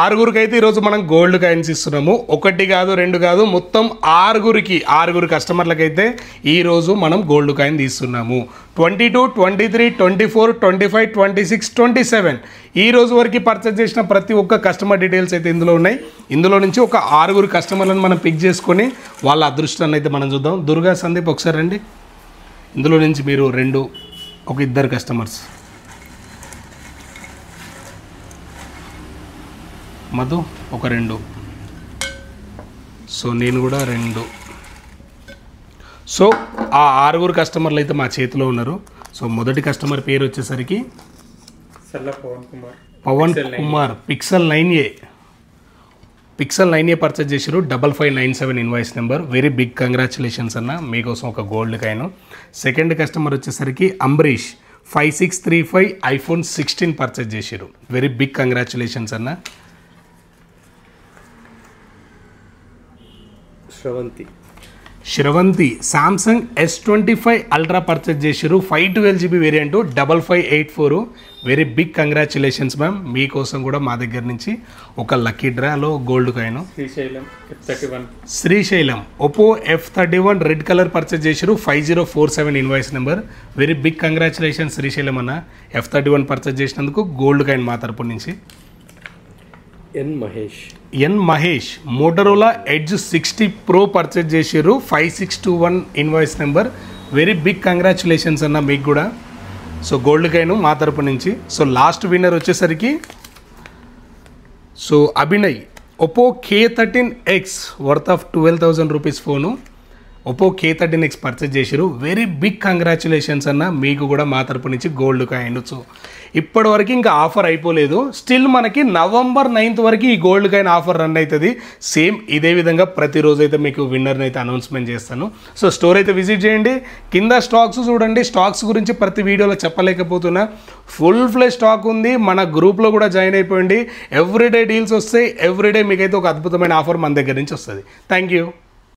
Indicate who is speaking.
Speaker 1: ఆరుగురికి ఈరోజు మనం గోల్డ్ కాయిన్స్ ఇస్తున్నాము. ఒకటి కాదు రెండు కాదు, మొత్తం ఆరుగురు కస్టమర్లకైతే ఈరోజు మనం గోల్డ్ కాయిన్ తీస్తున్నాము. 22, 23, 24, 25, 26, 27 ఈ రోజు వరకు పర్చేజ్ చేసిన ప్రతి ఒక్క కస్టమర్ డీటెయిల్స్ అయితే ఇందులో ఉన్నాయి. ఇందులో నుంచి ఒక ఆరుగురు కస్టమర్లను మనం పిక్ చేసుకొని వాళ్ళ అదృష్టాన్ని అయితే మనం చూద్దాం. దుర్గా, సందీప్ ఒకసారి రండి. ఇందులో నుంచి మీరు ఇద్దరు కస్టమర్స్, మధు ఒక 2, సో నేను కూడా 2. సో ఆ ఆరుగురు కస్టమర్లు అయితే మా చేతిలో ఉన్నారు. సో మొదటి కస్టమర్ పేరు వచ్చేసరికి Pawan Kumar, pixel 9A purchase చేశారు. 5597 invoice number. Very big congratulations అన్న, మీకోసం ఒక గోల్డ్ కాయిన్. సెకండ్ కస్టమర్ వచ్చేసరికి అంబరీష్, 5635 iPhone 16 పర్చేజ్ చేశారు. వెరీ బిగ్ కంగ్రాచులేషన్స్ అన్న. Sravanthi Samsung S25 ultra purchase చేశారు. 512GB variant, 5584. Very big congratulations ma'am, మీకోసం కూడా మా దగ్గర నుంచి ఒక లక్కీ డ్రాలో gold coin. Srisailam Oppo F31 red colour purchase చేశారు. 5047 invoice number. Very big congratulations Srisailam అన్న, F31 పర్చేజ్ చేసినందుకు గోల్డ్ కాయిన్ మా తరపు నుంచి. N Mahesh Motorola Edge 60 Pro purchase చేశారు. 5621 invoice number. Very big congratulations అన్న మీకు కూడా. సో గోల్డ్ కాయిన్ మా తరపు నుంచి. సో లాస్ట్ విన్నర్ వచ్చేసరికి so Abhinay, Oppo K13X worth of 12,000 rupees phone Oppo K13X purchase చేశారు. వెరీ బిగ్ కంగ్రాచులేషన్స్ అన్న, మీకు కూడా మా తరపు నుంచి గోల్డ్ కాయిన్. సో ఇప్పటివరకు ఇంకా ఆఫర్ అయిపోలేదు, స్టిల్ మనకి November 9th వరకు ఈ గోల్డ్ కాయిన్ ఆఫర్ రన్ అవుతుంది. సేమ్ ఇదే విధంగా ప్రతిరోజు అయితే మీకు విన్నర్ని అయితే అనౌన్స్మెంట్ చేస్తాను. సో స్టోర్ అయితే విజిట్ చేయండి. కింద స్టాక్స్ చూడండి. స్టాక్స్ గురించి ప్రతి వీడియోలో చెప్పలేకపోతున్నా, ఫుల్ ఫ్లెజ్ స్టాక్ ఉంది. మన గ్రూప్లో కూడా జాయిన్ అయిపోయింది. ఎవ్రీడే డీల్స్ వస్తాయి. ఎవ్రీడే మీకైతే ఒక అద్భుతమైన ఆఫర్ మన దగ్గర నుంచి వస్తుంది. Thank you.